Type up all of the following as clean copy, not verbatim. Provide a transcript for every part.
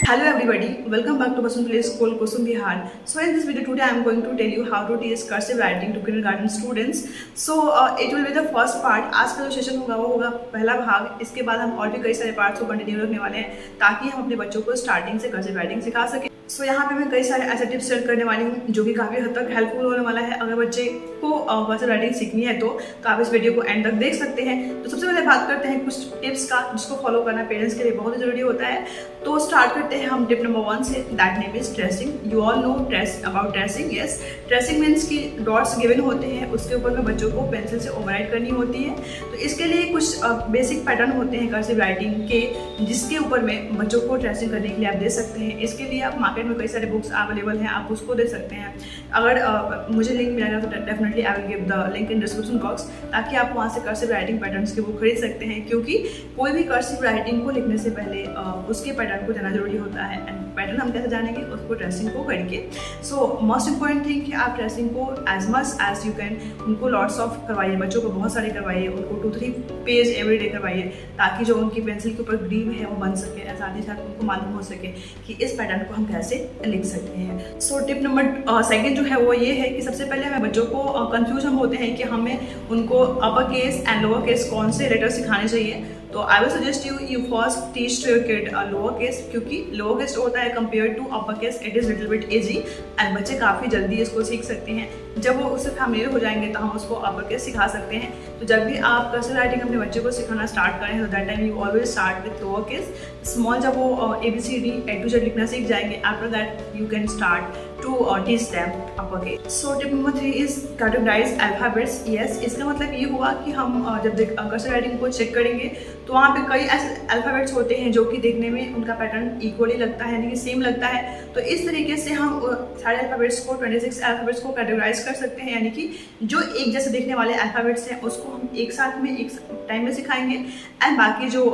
Hello everybody, welcome back to Basant Play School, Kusum, Bihar. So in this video today I am going to tell you how to teach cursive writing to kindergarten students. So it will be the first part. आज का जो session होगा वो होगा पहला भाग. इसके बाद हम और भी कई सारे पार्ट्स को कंटिन्यू रखने वाले हैं ताकि हम अपने बच्चों को स्टार्टिंग से कर्सिव राइटिंग सिखा सकें. सो यहाँ पे मैं कई सारे ऐसे टिप्स शेयर करने वाली हूँ जो कि काफ़ी हद तक हेल्पफुल होने वाला है. अगर बच्चे को कर्सिव राइटिंग सीखनी है तो आप इस वीडियो को एंड तक देख सकते हैं. तो सबसे पहले बात करते हैं कुछ टिप्स का जिसको फॉलो करना पेरेंट्स के लिए बहुत ही ज़रूरी होता है. तो स्टार्ट करते हैं हम टिप नंबर 1 से. That name is tracing. You all know about tracing. Yes, tracing means कि डॉट्स गिवन होते हैं, उसके ऊपर में बच्चों को पेंसिल से ओवरराइट करनी होती है. तो इसके लिए कुछ बेसिक पैटर्न होते हैं कर्सिव राइटिंग के जिसके ऊपर में बच्चों को ट्रेसिंग करने के लिए आप दे सकते हैं. इसके लिए आप मार्केट में कई सारे बुक्स अवेलेबल हैं, आप उसको दे सकते हैं. अगर मुझे लिंक मिलेगा तो definitely I will give the link in description box ताकि आप वहाँ से कर्सिव राइटिंग पैटर्न्स की बुक खरीद सकते हैं. क्योंकि कोई भी कर्सिव राइटिंग को लिखने से पहले उसके पैटर्न को जाना जरूरी होता है. एंड पैटर्न हम कैसे जानेंगे? उसको ट्रेसिंग को करके. सो मोस्ट इंपॉर्टेंट थिंग कि आप ट्रेसिंग को as much as you can उनको लॉट्स ऑफ करवाइए, बच्चों को बहुत सारी करवाइए, उनको 2-3 पेज एवरी डे करवाइए ताकि जो उनकी पेंसिल के ऊपर ग्रीव है वो बन सके. साथ ही साथ उनको मालूम हो सके कि इस पैटर्न को हम कैसे लिख सकते हैं. सो टिप नंबर सेकेंड जो है वो ये है कि सबसे पहले हमें बच्चों को कंफ्यूज हम होते हैं कि हमें उनको upper case and lower case कौन से लेटर सिखाने चाहिए. तो I will suggest you first teach to your kid lower case, क्योंकि लोअर केस होता है compare to upper case it is little bit easy and बच्चे काफ़ी जल्दी इसको सीख सकते हैं. जब वो उससे फैमिलियर हो जाएंगे तो हम उसको अपर केस सिखा सकते हैं. तो जब भी आप कर्सिव राइटिंग अपने बच्चे को सिखाना स्टार्ट करें तो that time you always start with lower case. Small जब वो ABCD A to Z लिखना सीख जाएंगे, after that you can start to teach them upper case. So tip number 3 is categorize alphabets. Yes, इसका मतलब ये हुआ कि हम जब कर्सिव राइटिंग को चेक करेंगे तो वहाँ पे कई ऐसे अल्फ़ाबेट्स होते हैं जो कि देखने में उनका पैटर्न इक्वली लगता है, यानी कि सेम लगता है. तो इस तरीके से हम सारे अल्फ़ाबेट्स को 26 अल्फ़ाबेट्स को कैटेगराइज कर सकते हैं. यानी कि जो एक जैसे दिखने वाले अल्फ़ाबेट्स हैं उसको हम एक साथ में एक टाइम में सिखाएंगे एंड बाकी जो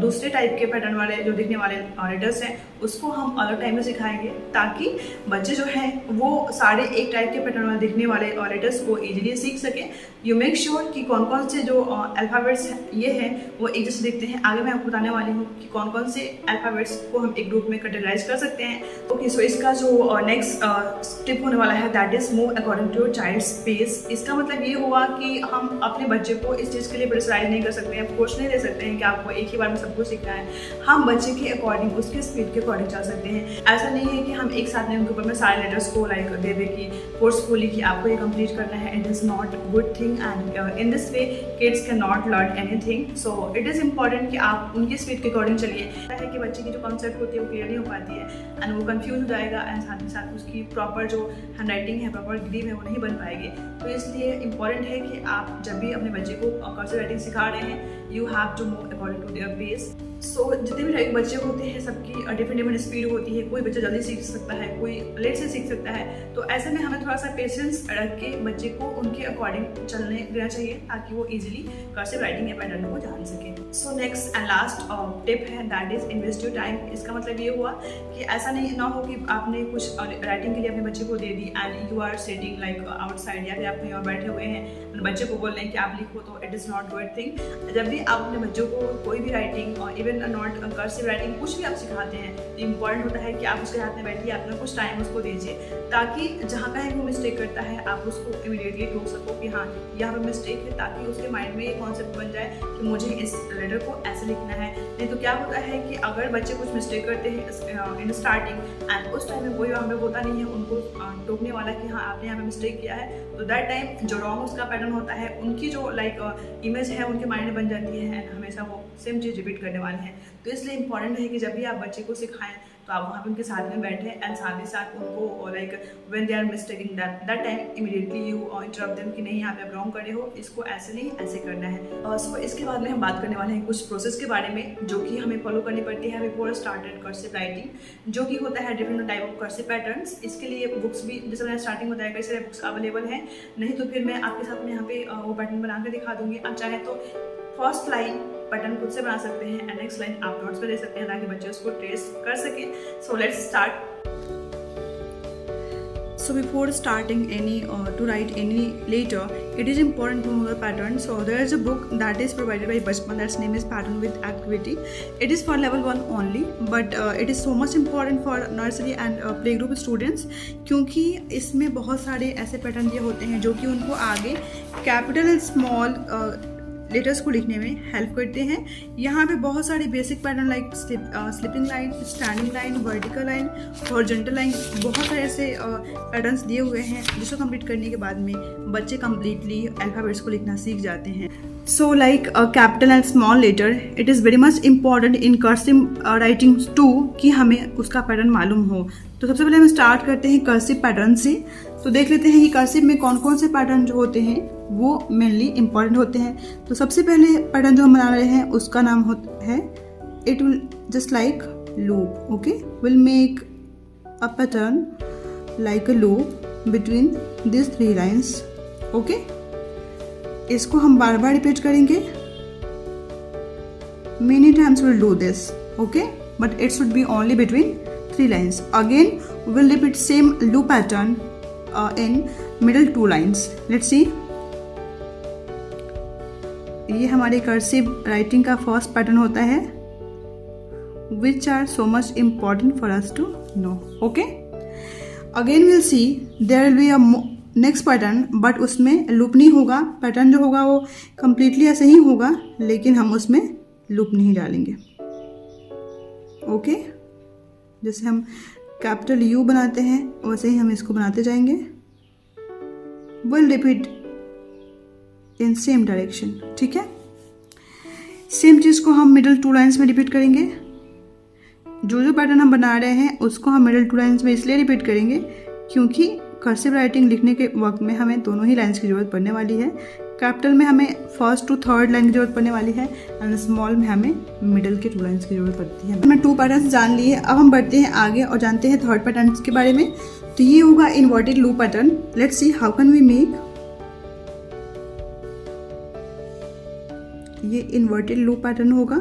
दूसरे टाइप के पैटर्न वाले जो दिखने वाले लेटर्स हैं उसको हम अलग टाइम में सिखाएंगे ताकि बच्चे जो हैं वो सारे एक टाइप के पैटर्न वाले दिखने वाले लेटर्स को इजीली सीख सकें. यू मेक श्योर कि कौन कौन से जो अल्फ़ाबेट्स ये हैं वो एक जैसे दिखते हैं. आगे मैं आपको बताने वाली हूँ कि कौन कौन से अल्फ़ाबेट्स को हम एक ग्रुप में कैटेगराइज कर सकते हैं. ओके, सो इसका जो नेक्स्ट टिप होने वाला है that is move according to your child's pace. इसका मतलब ये हुआ कि हम अपने बच्चे को इस चीज़ के लिए प्रेशराइज नहीं कर सकते हैं, फोर्स नहीं दे सकते हैं कि आपको एक ही बार में सब कुछ सीखना है. हम बच्चे के अकॉर्डिंग उसके स्पीड के अकॉर्डिंग चल सकते हैं. ऐसा नहीं है कि हम एक साथ में उनके ऊपर में सारे लेटर्स को दे दे कि फोर्सफुली कि आपको ये कंप्लीट करना है. It is not good thing and in this way kids can not learn anything. So it is important कि आप उनकी स्पीड के अकॉर्डिंग चलिए. है कि बच्चे की जो कॉन्सेप्ट होती है वो क्लियर नहीं हो पाती है एंड वो कंफ्यूज हो जाएगा एंड साथ ही साथ उसकी प्रॉपर जो हैंड राइटिंग है, प्रॉपर ग्रीव है वो नहीं बन पाएगी. तो इसलिए इंपॉर्टेंट है कि आप जब भी अपने बच्चे को कर्सिव राइटिंग सिखा रहे हैं you have to move according to their pace. So जितने भी बच्चे होते हैं सबकी डिफरेंट स्पीड होती है. कोई बच्चा जल्दी सीख सकता है, कोई लेट से सीख सकता है. तो ऐसे में हमें थोड़ा सा पेशेंस रख के बच्चे को उनके अकॉर्डिंग चलने देना चाहिए ताकि वो इजीली कर्सिव राइटिंग या पैटर्न को जान सके. So next and last tip है that is invest your time. इसका मतलब ये हुआ कि ऐसा नहीं ना हो कि आपने कुछ राइटिंग के लिए अपने बच्चे को दे दी and you are sitting outside या फिर आप कहीं और बैठे हुए हैं, बच्चे को बोल रहे हैं कि आप लिखो, तो it is not good thing. जब भी आप अपने बच्चों को कोई भी राइटिंग और इवन नॉट कर्सिव राइटिंग कुछ भी आप सिखाते हैं तो इम्पॉर्टेंट होता है कि आप उसके हाथ में बैठिए, अपना कुछ टाइम उसको दीजिए ताकि जहाँ कहीं वो मिस्टेक करता है आप उसको इमीडिएटली टोक सको कि हाँ यहाँ पर मिस्टेक है, ताकि उसके माइंड में ये कॉन्सेप्ट बन जाए कि मुझे इस लेटर को ऐसे लिखना है. नहीं तो क्या होता है कि अगर बच्चे कुछ मिस्टेक करते हैं इन स्टार्टिंग एंड उस टाइम में कोई वहाँ पे होता नहीं है उनको टोकने वाला कि हाँ आपने यहाँ पे मिस्टेक किया है, तो दैट टाइम जो रॉन्ग उसका पैटर्न होता है उनकी जो इमेज है उनके माइंड में बन जाती है एंड हमेशा वो सेम चीज़ रिपीट करने वाले हैं. तो इसलिए इंपॉर्टेंट है कि जब भी आप बच्चे को सिखाएं तो आप वहाँ पे उनके साथ में बैठे एंड साथ ही साथ उनको when they are mistaking that time immediately you interrupt them कि नहीं यहाँ पे आप रॉन्ग कर रहे हो, इसको ऐसे नहीं ऐसे करना है. सो इसके बाद में हम बात करने वाले हैं कुछ प्रोसेस के बारे में जो कि हमें फॉलो करनी पड़ती है बिफोर स्टार्टेड कर्सिव राइटिंग, जो कि होता है different type of cursive patterns. इसके लिए बुक्स भी जैसे मैंने स्टार्टिंग बताया कई सारे बुक्स अवेलेबल हैं. नहीं तो फिर मैं आपके साथ में यहाँ पे वो पैटर्न बना के दिखा दूँगी. आप चाहे तो फर्स्ट लाइन पैटर्न खुद से बना सकते हैं एंड नेक्स्ट लाइन आप नोट्स पे दे सकते हैं ताकि बच्चे उसको ट्रेस कर सके. So let's start. So before starting to write any letter, it is important to know the pattern. So there is a book that is provided by Bachpan, that's name is Pattern with Activity. It is for level 1 only, but it is so much important for nursery and playgroup students, क्योंकि इसमें बहुत सारे ऐसे pattern ये होते हैं जो कि उनको आगे कैपिटल एंड स्मॉल लेटर्स को लिखने में हेल्प करते हैं। यहाँ पे बहुत सारे basic pattern like slipping line, standing line, vertical line, horizontal line, बहुत सारे ऐसे पैटर्न्स दिए हुए हैं जिसको कंप्लीट करने के बाद में बच्चे कम्प्लीटली अल्फ़ाबेट्स को लिखना सीख जाते हैं। So like capital and small letter, it is very much important in cursive writing to कि हमें उसका पैटर्न मालूम हो। तो सबसे पहले हम स्टार्ट करते हैं कर्सिव पैटर्न से। तो देख लेते हैं कि कर्सिव में कौन कौन से पैटर्न जो होते हैं वो मेनली इंपॉर्टेंट होते हैं। तो सबसे पहले पैटर्न जो हम बना रहे हैं उसका नाम होता है, it will just like loop. Okay, will make a pattern like a loop between this 3 lines. Okay, इसको हम बार बार रिपीट करेंगे। Many times will do this. Okay, but it should be only between 3 lines. Again we'll repeat same loop pattern in middle 2 lines. Let's see. ये हमारे cursive writing का first pattern होता है, which are so much important for us to know. Okay. Again we'll see there will be a next pattern, but उसमें loop नहीं होगा। Pattern जो होगा वो completely ऐसे ही होगा, लेकिन हम उसमें लूप नहीं डालेंगे। Okay. जैसे हम कैपिटल यू बनाते हैं वैसे ही हम इसको बनाते जाएंगे। Will repeat in same direction. ठीक है, सेम चीज़ को हम मिडिल 2 लाइन्स में रिपीट करेंगे। जो पैटर्न हम बना रहे हैं उसको हम मिडिल 2 लाइन्स में इसलिए रिपीट करेंगे क्योंकि कर्सिव राइटिंग लिखने के वक्त में हमें दोनों ही लाइन्स की ज़रूरत पड़ने वाली है। कैपिटल में हमें फर्स्ट टू थर्ड लाइन की जरूरत पड़ने वाली है एंड स्मॉल में हमें मिडिल के 2 लाइन्स की जरूरत पड़ती है। हमने 2 पैटर्न्स जान लिए, अब हम बढ़ते हैं आगे और जानते हैं थर्ड पैटर्न के बारे में। तो ये होगा inverted loop pattern. Let's see how can we make ये इन्वर्टेड लूप पैटर्न होगा,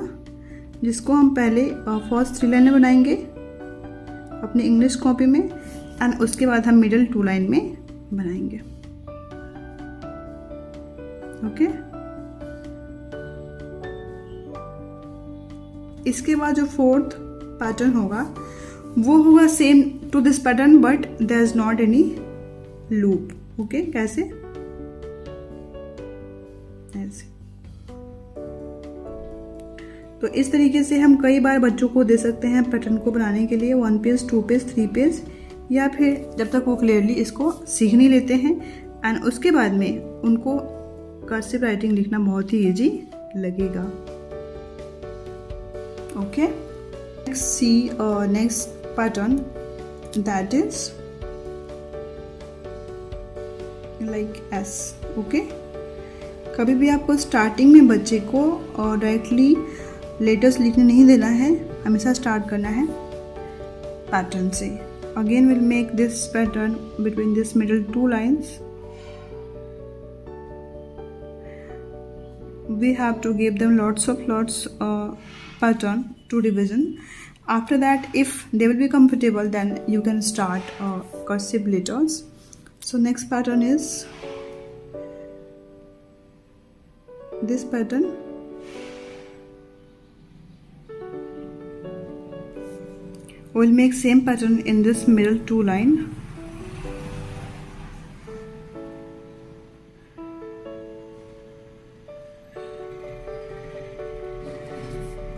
जिसको हम पहले फर्स्ट 3 लाइन में बनाएंगे अपने इंग्लिश कॉपी में एंड उसके बाद हम मिडिल 2 लाइन में बनाएंगे। ओके, इसके बाद जो फोर्थ पैटर्न होगा वो होगा same to this pattern but there is not any loop. Okay, कैसे? ऐसे। तो इस तरीके से हम कई बार बच्चों को दे सकते हैं पैटर्न को बनाने के लिए 1 पेज, 2 पेज, 3 पेज, या फिर जब तक वो क्लियरली इसको सीख नहीं लेते हैं एंड उसके बाद में उनको कर्सिव राइटिंग लिखना बहुत ही इजी लगेगा। Okay, see next pattern that is like S. Okay, कभी भी आपको स्टार्टिंग में बच्चे को डायरेक्टली लेटर्स लिखने नहीं देना है, हमेशा स्टार्ट करना है पैटर्न से। Again will make this pattern between this middle 2 lines. We have to give them lots pattern to revision. After that, if they will be comfortable, then you can start cursive letters. So next pattern is this pattern. We'll make same pattern in this middle 2 line.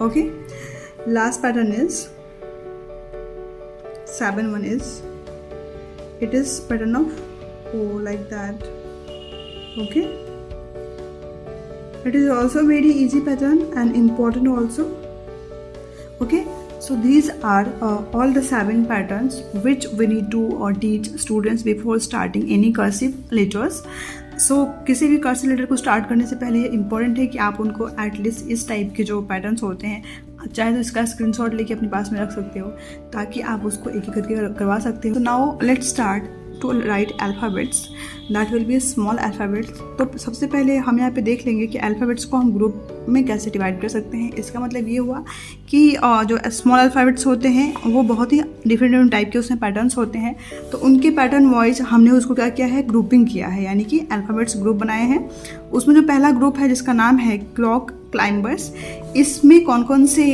Okay, last pattern is 7 1 is, it is pattern of O like that. Okay, it is also very easy pattern and important also. Okay, so these are all the 7 patterns which we need to teach students before starting any cursive letters. किसी भी cursive letter को start करने से पहले ये important है कि आप उनको एटलीस्ट इस टाइप के जो पैटर्न्स होते हैं चाहे तो इसका स्क्रीनशॉट लेके अपने पास में रख सकते हो ताकि आप उसको एक एक करके करवा सकते हो। तो now let's start to write alphabets that will be small alphabets. तो सबसे पहले हम यहाँ पे देख लेंगे कि अल्फ़ाबेट्स को हम ग्रुप में कैसे डिवाइड कर सकते हैं. इसका मतलब ये हुआ कि जो स्मॉल अल्फ़ाबेट्स होते हैं वो बहुत ही डिफरेंट टाइप के उसमें पैटर्न्स होते हैं. तो उनके पैटर्न वाइज हमने उसको क्या किया है, ग्रुपिंग किया है, यानी कि अल्फ़ाबेट्स ग्रुप बनाए हैं. उसमें जो पहला ग्रुप है जिसका नाम है क्लॉक क्लाइंबर्स, इसमें कौन कौन से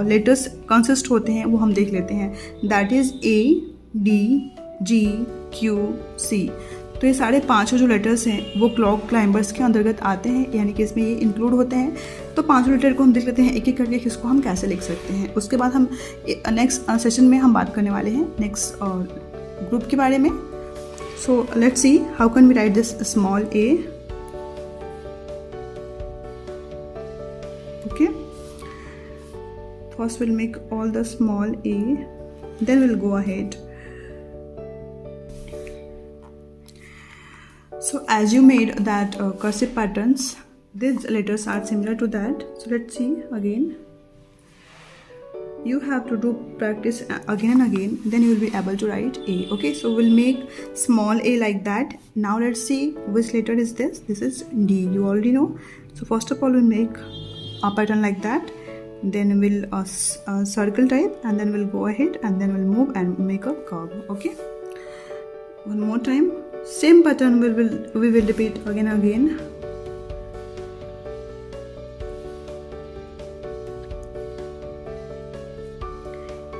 लेटर्स कंसिस्ट होते हैं वो हम देख लेते हैं. That is ADG QC. तो ये सारे पांचों जो लेटर्स हैं वो क्लॉक क्लाइंबर्स के अंतर्गत आते हैं, यानी कि इसमें ये इंक्लूड होते हैं. तो पांचों लेटर को हम देख लेते हैं एक एक करके किसको हम कैसे लिख सकते हैं. उसके बाद हम नेक्स्ट सेशन में हम बात करने वाले हैं नेक्स्ट ग्रुप के बारे में. So let's see how can we write this small a. Okay, first we'll make all the small a, then we'll go ahead. So as you made that cursive patterns, these letters are similar to that. So let's see again. You have to do practice again and again, then you will be able to write a. Okay, so we'll make small a like that. Now let's see which letter is this. This is D. You already know. So first of all we'll make a pattern like that, then we'll circle type, and then we'll go ahead and then we'll move and make a curve. Okay, one more time, same pattern we will repeat again and again.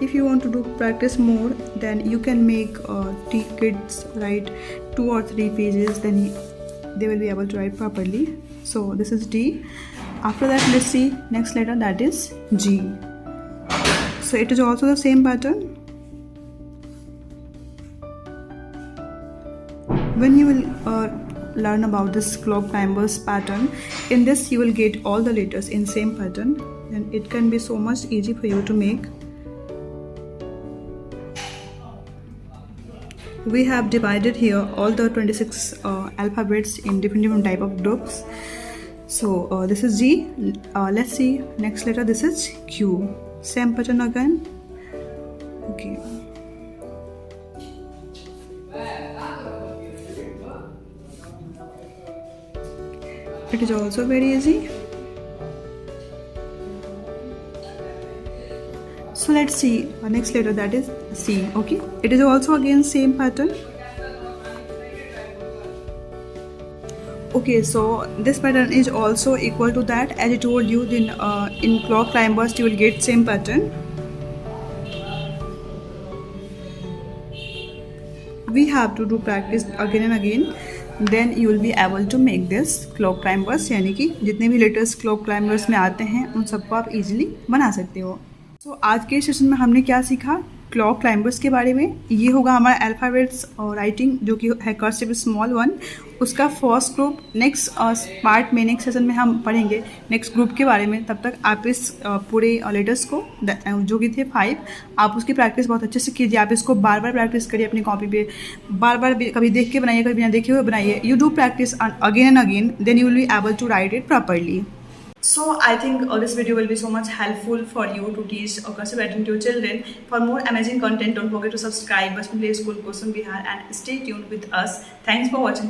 If you want to do practice more, then you can make kids write 2 or 3 pages, then they will be able to write properly. So this is D. After that, let's see next letter, that is G. So it is also the same pattern. When you will learn about this clock climbers pattern, in this you will get all the letters in same pattern, and it can be so much easy for you to make. We have divided here all the 26 alphabets in different type of groups. So this is G. Let's see next letter, this is Q. Same pattern again. Okay. It is also very easy. So let's see next letter, that is C. Okay, it is also again same pattern. Okay, so this pattern is also equal to that. As I told you, then in clock climbers you will get same pattern. We have to do practice again and again, then you will be able to make this clock climbers, यानी कि जितने भी letters clock climbers में आते हैं उन सबको आप इजीली बना सकते हो. तो आज के सेशन में हमने क्या सीखा, क्लॉक क्लाइंबर्स के बारे में. ये होगा हमारा अल्फ़ाबेट्स और राइटिंग जो कि है कर्सिव स्मॉल 1, उसका फर्स्ट ग्रुप. नेक्स्ट पार्ट में नेक्स्ट सेशन में हम पढ़ेंगे नेक्स्ट ग्रुप के बारे में. तब तक आप इस पूरे लेटर्स को जो कि थे 5, आप उसकी प्रैक्टिस बहुत अच्छे से कीजिए. आप इसको बार बार प्रैक्टिस करिए अपनी कॉपी पे, बार बार कभी देख के बनाइए, कभी बिना देखे हुए बनाइए. You do practice again and again, then you will be able to write it properly. So I think this video will be so much helpful for you to teach cursive writing to your children. For more amazing content, don't forget to subscribe Bachpan Play School Kusum Bihar and stay tuned with us. Thanks for watching.